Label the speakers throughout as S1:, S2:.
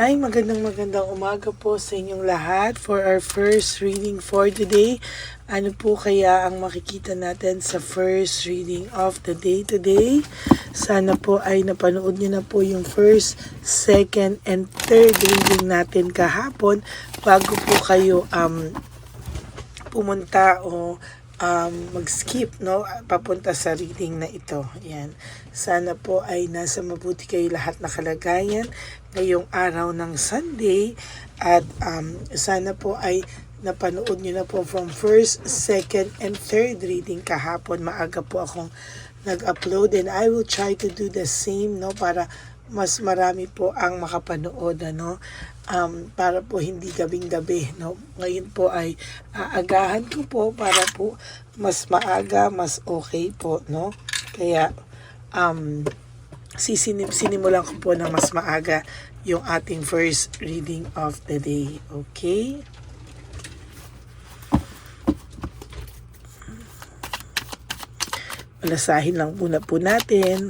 S1: Hi, magandang umaga po sa inyong lahat for our first reading for today. Ano po kaya ang makikita natin sa first reading of the day today? Sana po ay napanood niyo na po yung first, second, and third reading natin kahapon bago po kayo pumunta o mag-skip papunta sa reading na ito. Yan. Sana po ay nasa mabuti kayo lahat na kalagayan ngayong araw ng Sunday at sana po ay napanood nyo na po from first, second, and third reading kahapon. Maaga po akong nag-upload and I will try to do the same para mas marami po ang makapanood para po hindi gabing-gabi Ngayon po ay aagahan ko po para po mas maaga, mas okay po Kaya sinimulan ko po na mas maaga yung ating first reading of the day. Okay? Malasahin lang muna po natin.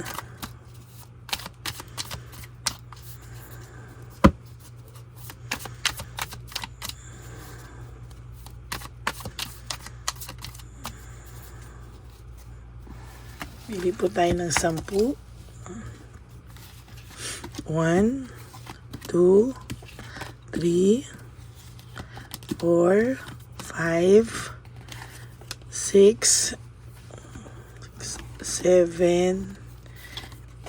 S1: Bili po tayo ng 10. 1, 2, 3, 4, 5, 6, 7,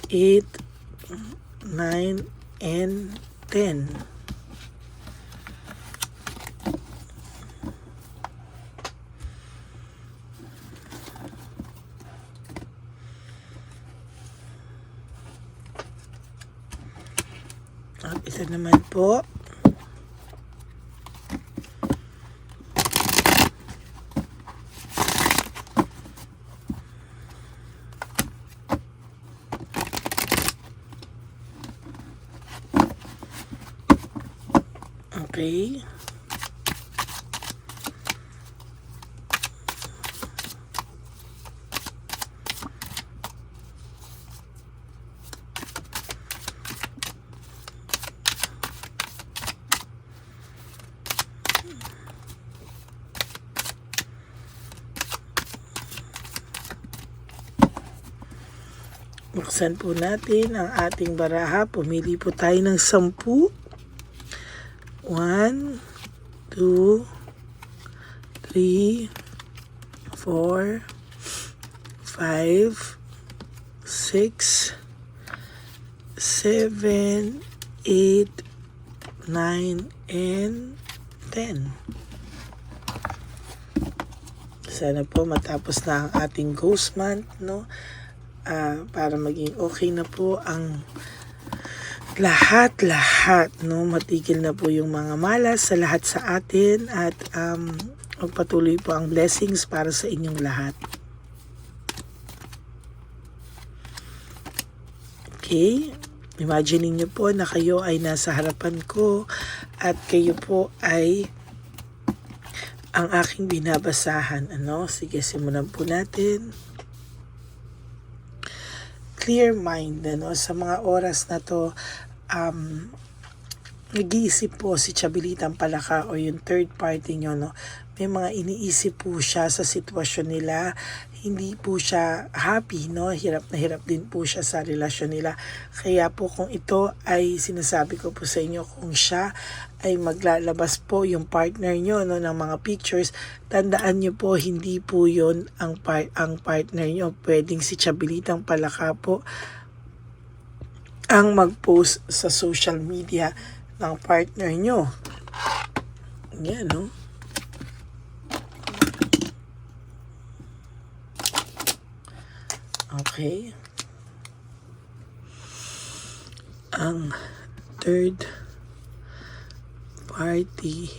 S1: 8, 9, and 10. At ito naman po. Okay. Buksan po natin ang ating baraha. Pumili po tayo ng 10. 1, 2, 3, 4, 5, 6, 7, 8, 9, and 10. Sana po matapos na ang ating ghost month, para maging okay na po ang lahat, matigil na po yung mga malas sa lahat sa atin at magpatuloy po ang blessings para sa inyong lahat. Okay? Imagine niyo po na kayo ay nasa harapan ko at kayo po ay ang aking binabasahan. Sige, simulan po natin. Clear mind, sa mga oras na to, nag-iisip po si Chabilitang Palaka o yung third party nyo, may mga iniisip po siya sa sitwasyon nila, hindi po siya happy, hirap na hirap din po siya sa relasyon nila. Kaya po kung ito ay sinasabi ko po sa inyo, kung siya ay maglalabas po yung partner nyo ng mga pictures, tandaan nyo po hindi po yon ang partner nyo. Pwedeng si Chabilitang Palaka po ang mag-post sa social media ng partner nyo. Yan, Okay. Ang third party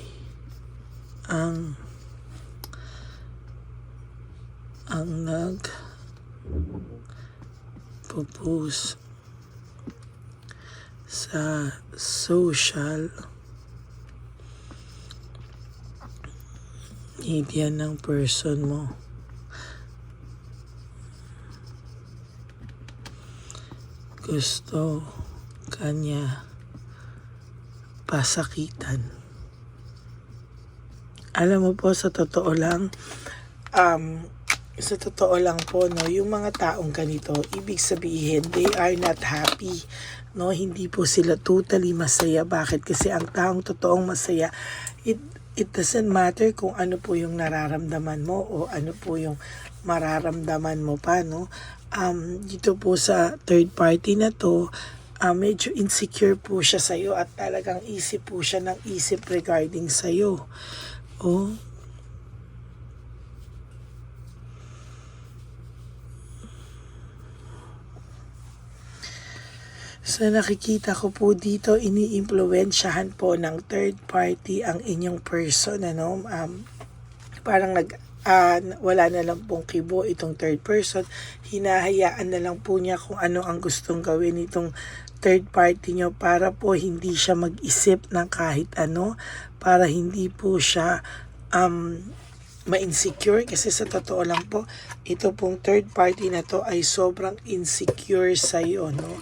S1: ang nag-propose sa social media ng person mo. Gusto kanya pasakitan. Alam mo po, sa totoo lang, po, no, yung mga taong ganito, ibig sabihin, they are not happy. No, hindi po sila totally masaya. Bakit? Kasi ang taong totoong masaya, it doesn't matter kung ano po yung nararamdaman mo o ano po yung mararamdaman mo pa, no. Dito po sa third party na to, medyo insecure po siya sa'yo at talagang isip po siya ng isip regarding sa'yo. Oh. So nakikita ko po dito, iniimpluwensyahan po ng third party ang inyong person, ano? Parang wala na lang pong kibo itong third person. Hinahayaan na lang po niya kung ano ang gustong gawin itong third party nyo para po hindi siya mag-isip ng kahit ano, para hindi po siya ma-insecure. Kasi sa totoo lang po, ito pong third party na to ay sobrang insecure sa'yo, no?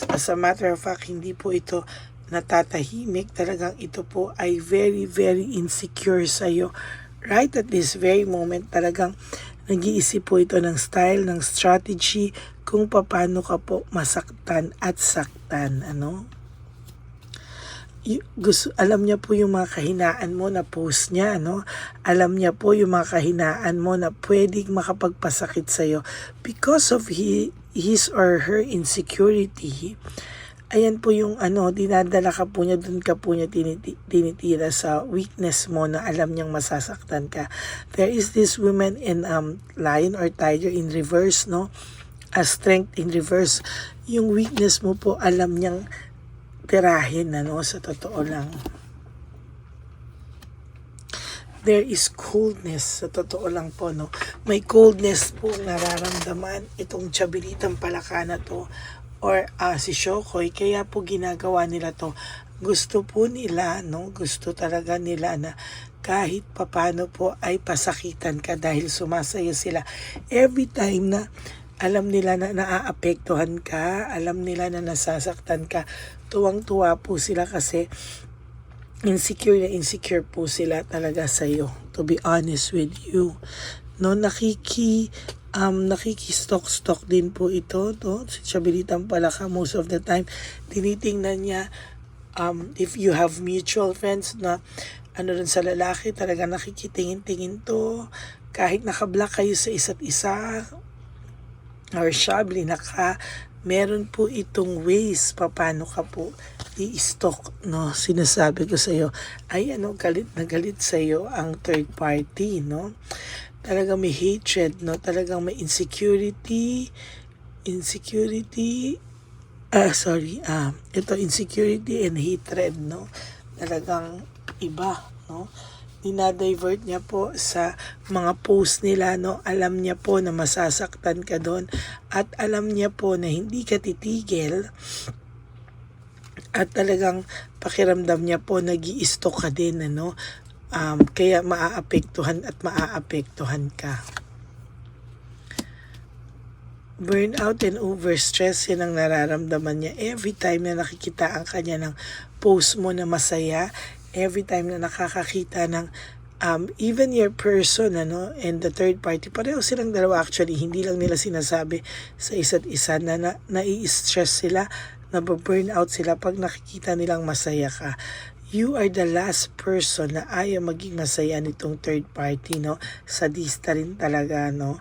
S1: As a matter of fact, hindi po ito natatahimik. Talagang ito po ay very, very insecure sa'yo. Right at this very moment, talagang nag-iisip po ito ng style, ng strategy, kung paano ka po masaktan at saktan, ano? Alam niya po yung mga kahinaan mo na post niya, no? Alam niya po yung mga kahinaan mo na pwedeng makapagpasakit sa'yo because of his or her insecurity. Ayan po yung dinadala ka po niya, dun ka po niya tinitira sa weakness mo na alam niyang masasaktan ka. There is this woman in lion or tiger in reverse, no? A strength in reverse. Yung weakness mo po alam niyang tirahin, sa totoo lang. There is coldness, sa totoo lang po, no? May coldness po nararamdaman itong Chabelitang Palaka na to or si Shokoy, kaya po ginagawa nila to. Gusto po nila, no? Gusto talaga nila na kahit papano po ay pasakitan ka dahil sumasaya sila. Every time na alam nila na naaapektuhan ka, alam nila na nasasaktan ka, tuwang-tuwa po sila kasi insecure po sila talaga sa'yo, to be honest with you. No, nakikistok din po ito, no? Si Chabelitang Palaka, most of the time, tinitingnan niya if you have mutual friends na rin sa lalaki, talaga nakikitingin-tingin to, kahit nakablock kayo sa isa't isa, or siya, ka, meron po itong ways paano ka po i-stalk, no? Sinasabi ko sa iyo, ay galit na galit sa iyo ang third party, no? Talagang may hatred, no? Talagang may insecurity, insecurity and hatred, no? Talagang iba, no? Dinadivert niya po sa mga post nila, no? Alam niya po na masasaktan ka doon at alam niya po na hindi ka titigil at talagang pakiramdam niya po nag-i-stalk ka din, ano? Kaya maaapektuhan ka. Burnout and overstress, yan ang nararamdaman niya every time na nakikita ang kanya ng post mo na masaya, every time na nakakakita ng even your person, and the third party, pareho silang dalawa actually, hindi lang nila sinasabi sa isa't isa na nai-stress sila, na-burnout sila pag nakikita nilang masaya ka. You are the last person na ayaw maging masaya nitong third party, no? Sadista rin talaga, no?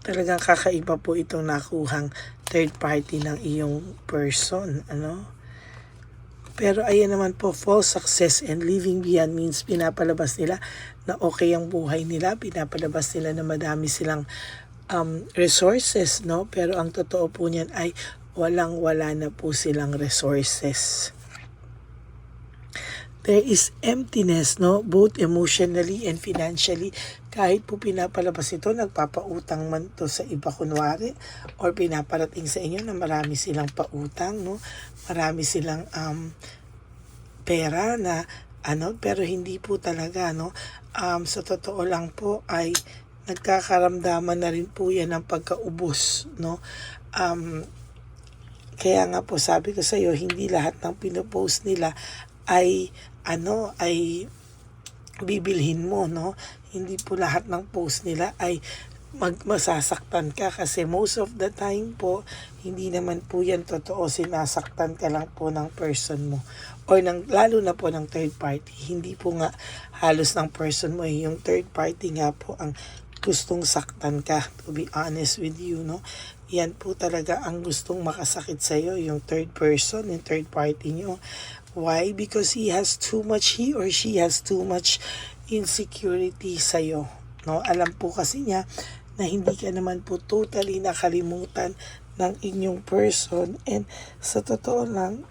S1: Talagang kakaiba po itong nakuhang third party ng iyong person, ano? Pero ayan naman po, false success and living beyond means pinapalabas nila na okay ang buhay nila, pinapalabas nila na madami silang resources, no? Pero ang totoo po niyan ay walang-wala na po silang resources. There is emptiness, no? Both emotionally and financially. Kahit po pinapalabas ito, nagpapautang man to sa iba kunwari, or pinaparating sa inyo na marami silang pautang, no? Marami silang pera na pero hindi po talaga, no? Sa totoo lang po ay nagkakaramdaman na rin po yan ng pagkaubos, no? Kaya nga po sabi ko sa iyo, hindi lahat ng pinopost nila ay ay bibilhin mo, no? Hindi po lahat ng post nila ay masasaktan ka, kasi most of the time po hindi naman po yan totoo, sinasaktan ka lang po ng person mo or lalo na po ng third party. Hindi po nga halos ng person mo, yung third party nga po ang gustong saktan ka, to be honest with you, no? Yan po talaga ang gustong makasakit sa iyo, yung third person, yung third party nyo. Why? Because he or she has too much insecurity sa iyo, no? Alam po kasi niya na hindi ka naman po totally nakalimutan ng inyong person, and sa totoo lang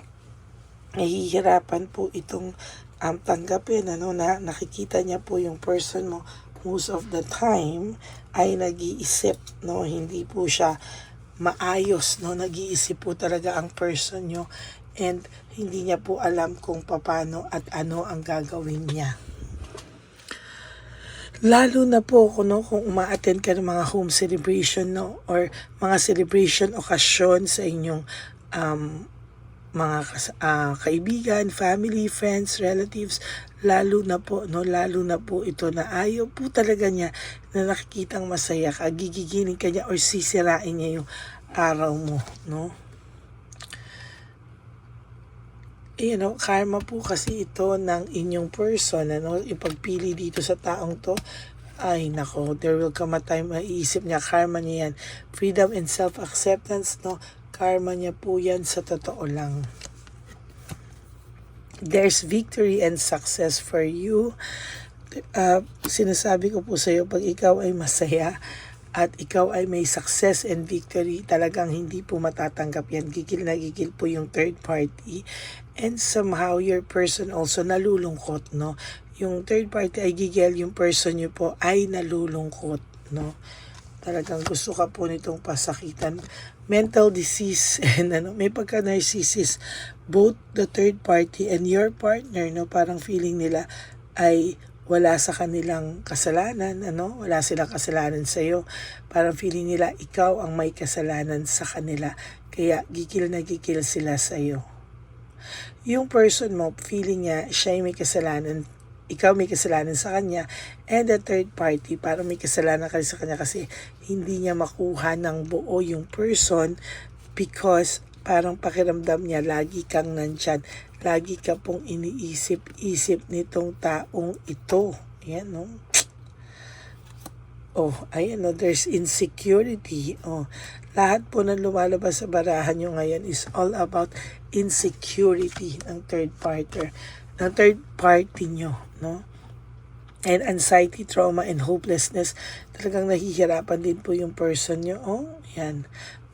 S1: nahihirapan po itong tanggapin, na nakikita niya po yung person mo most of the time ay nag-iisip, no? Hindi po siya maayos, no? Nag-iisip po talaga ang person nyo, and hindi niya po alam kung paano at ano ang gagawin niya. Lalo na po kung uma-attend ka ng mga home celebration, no, or mga celebration okasyon sa inyong mga kaibigan, family, friends, relatives, lalo na po ito na ayaw po talaga niya na nakikitang masaya ka, gigiginin ka niya or sisirain niya yung araw mo, no? Karma po kasi ito ng inyong person, yung pagpili dito sa taong to, ay nako, there will come a time maiisip niya, karma niya yan. Freedom and self-acceptance, no? Karma niya po yan, sa totoo lang. There's victory and success for you. Sinasabi ko po sa iyo, pag ikaw ay masaya at ikaw ay may success and victory, talagang hindi po matatanggap yan. Gigil na gigil po yung third party. And somehow your person also nalulungkot, no? Yung third party ay gigil, yung person nyo po ay nalulungkot, no? Talagang gusto ka po nitong pasakitan. Mental disease and may pagka-narcissist. Both the third party and your partner, no? Parang feeling nila ay wala sa kanilang kasalanan, wala silang kasalanan sa iyo. Parang feeling nila ikaw ang may kasalanan sa kanila, kaya gigil na gigil sila sa iyo. Yung person mo, feeling niya siya may kasalanan, ikaw may kasalanan sa kanya, and the third party parang may kasalanan ka sa kanya kasi hindi niya makuha ng buo yung person, because parang pakiramdam niya lagi kang nandyan. Lagi ka pong iniisip-isip nitong taong ito. Ayan, no? Ayan, no? There's insecurity. Lahat po ng lumalabas sa barahan nyo ngayon is all about insecurity ng third party nyo, no? And anxiety, trauma, and hopelessness. Talagang nahihirapan din po yung person nyo. Yan.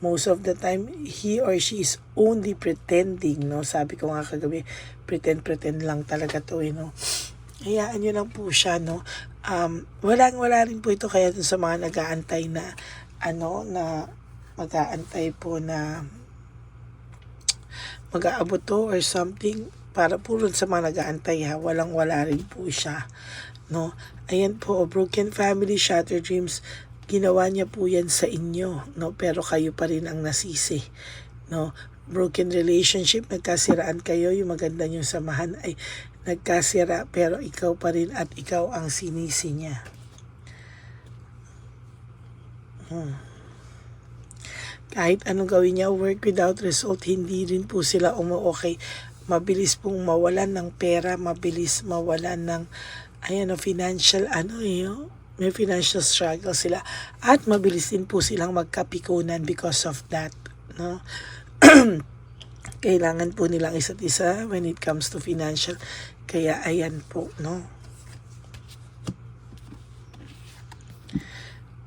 S1: Most of the time, he or she is only pretending, no? Sabi ko nga kagabi, pretend lang talaga to, no? Hayaan nyo lang po siya, no? Wala rin po ito kaya sa mga nag-aantay na, mag-aantay po na mag-aabot to or something, para po sa mga nag-aantay, ha? Wala rin po siya, no? Ayan po, broken family, shattered dreams. Ginawa niya po yan sa inyo, no? Pero kayo pa rin ang nasisi, no? Broken relationship, nagkasiraan kayo, yung maganda niyong samahan ay nagkasira, pero ikaw pa rin at ikaw ang sinisi niya. Kahit anong gawin niya, work without result, hindi rin po sila okay. Mabilis pong mawalan ng pera, mabilis mawalan ng financial may financial struggle sila, at mabilis din po silang magkapikunan because of that, no? Kailangan po nilang isa't isa when it comes to financial, kaya ayan po, no?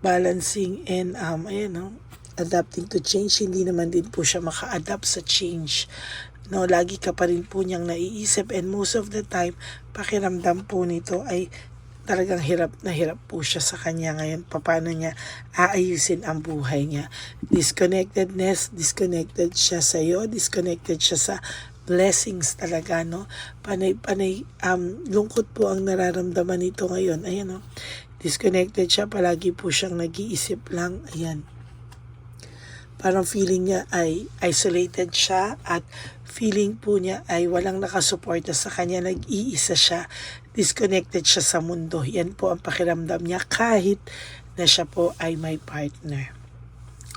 S1: Balancing and adapting to change. Hindi naman din po siya maka-adapt sa change, no? Lagi ka pa rin po niyang naiisip, and most of the time pakiramdam po nito ay talagang hirap po siya sa kanya ngayon. Paano niya aayusin ang buhay niya? Disconnected siya sa iyo, disconnected siya sa blessings talaga, no? Panay lungkot po ang nararamdaman nito ngayon. Ayan, disconnected siya, palagi po siyang nag-iisip lang. Ayan. parang feeling niya ay isolated siya at feeling po niya ay walang nakasuporta sa kanya, nag-iisa siya, disconnected siya sa mundo. Yan po ang pakiramdam niya kahit na siya po ay may partner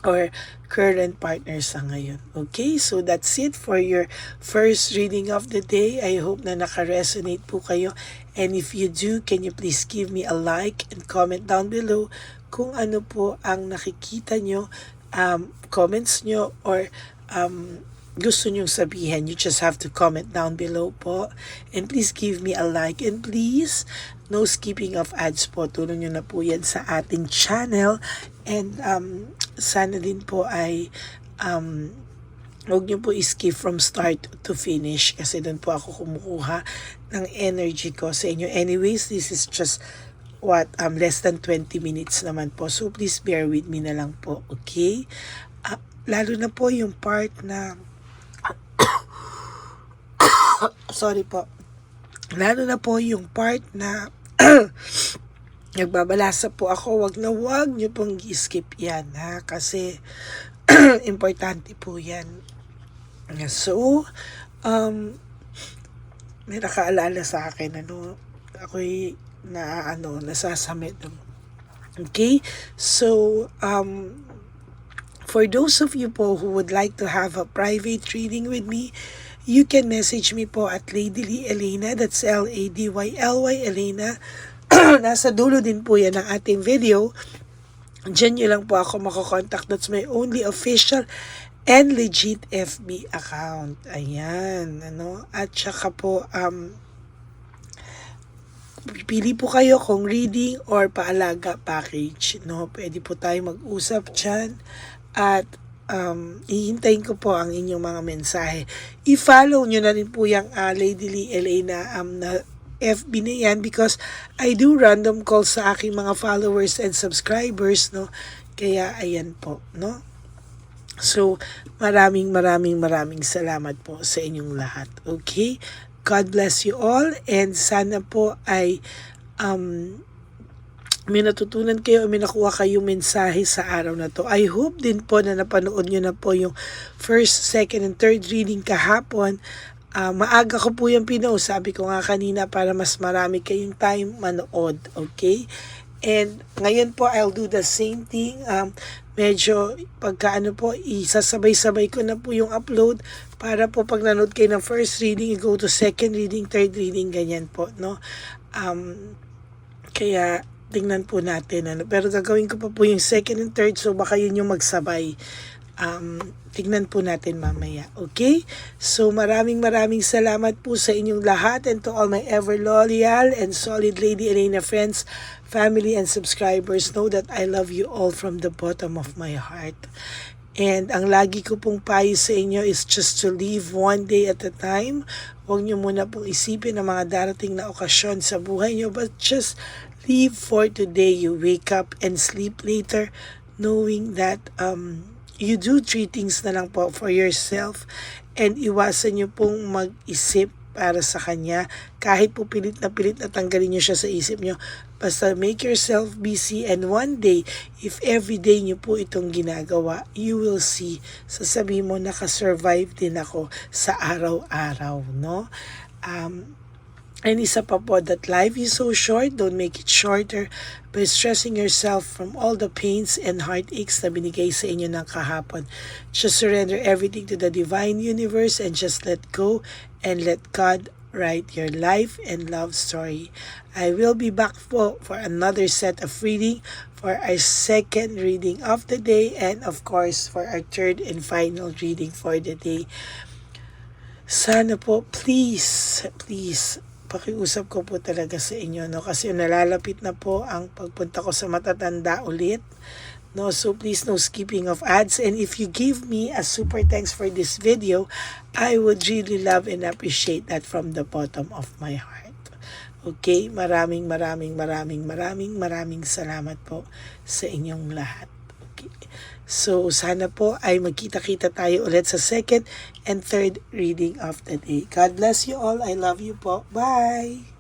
S1: or current partner sa ngayon. Okay, so that's it for your first reading of the day. I hope na naka-resonate po kayo. And if you do, can you please give me a like and comment down below kung ano po ang nakikita nyo, comments nyo, or gusto nyong sabihin. You just have to comment down below po. And please give me a like. And please, no skipping of ads po. Tulong nyo na po yan sa ating channel. And sana din po ay huwag nyo po skip from start to finish kasi doon po ako kumukuha ng energy ko sa inyo. Anyways, this is just less than 20 minutes naman po. So please bear with me na lang po, okay? Lalo na po yung part na sorry po. Lalo na po yung part na nagbabalasa po ako, wag nyo pong i-skip yan, ha? Kasi importante po yan. So, may nakaalala sa akin, ako'y nasasamit. Okay? So, for those of you po who would like to have a private reading with me, you can message me po at Ladyly Elena, that's Ladyly Elena. Nasa dulo din po yan ng ating video. Diyan nyo lang po ako makakontakt. That's my only official and legit FB account. Ayan, At saka po, pili po kayo kung reading or paalaga package, Pwede po tayo mag-usap dyan. At hihintayin ko po ang inyong mga mensahe. I-follow nyo na rin po yung Ladyly Elena na FB na yan because I do random calls sa aking mga followers and subscribers, Kaya ayan po, So, maraming salamat po sa inyong lahat. Okay? God bless you all and sana po ay may natutunan kayo, may nakuha kayong mensahe sa araw na to. I hope din po na napanood nyo na po yung first, second, and third reading kahapon. Maaga ko po yung pinost, sabi ko nga kanina para mas marami kayong time manood, okay? And ngayon po, I'll do the same thing. Medyo isasabay-sabay ko na po yung upload para po pag nanood kayo ng first reading, go to second reading, third reading, ganyan po, Kaya, tingnan po natin, Pero gagawin ko pa po yung second and third, so baka yun yung magsabay. Tignan po natin mamaya. Okay? So maraming salamat po sa inyong lahat and to all my ever loyal and solid Lady Elena friends, family, and subscribers. Know that I love you all from the bottom of my heart. And ang lagi ko pong payo sa inyo is just to live one day at a time. Huwag nyo muna pong isipin ang mga darating na okasyon sa buhay nyo, but just live for today. You wake up and sleep later knowing that you do 3 things na lang po for yourself and iwasan nyo pong mag-isip para sa kanya. Kahit po pilit na tanggalin nyo siya sa isip nyo. Basta make yourself busy and one day, if every day nyo po itong ginagawa, you will see, sasabihin mo, nakasurvive din ako sa araw-araw, And isa pa po, that life is so short, don't make it shorter by stressing yourself from all the pains and heartaches na binigay sa inyo ng kahapon. Just surrender everything to the divine universe and just let go and let God write your life and love story. I will be back for another set of reading for our second reading of the day and of course for our third and final reading for the day. Sana po, please, pakiusap ko po talaga sa inyo, kasi nalalapit na po ang pagpunta ko sa matatanda ulit, so please no skipping of ads, and if you give me a super thanks for this video, I would really love and appreciate that from the bottom of my heart. Okay, maraming salamat po sa inyong lahat. Okay. So, sana po ay magkita-kita tayo ulit sa second and third reading of the day. God bless you all. I love you po. Bye!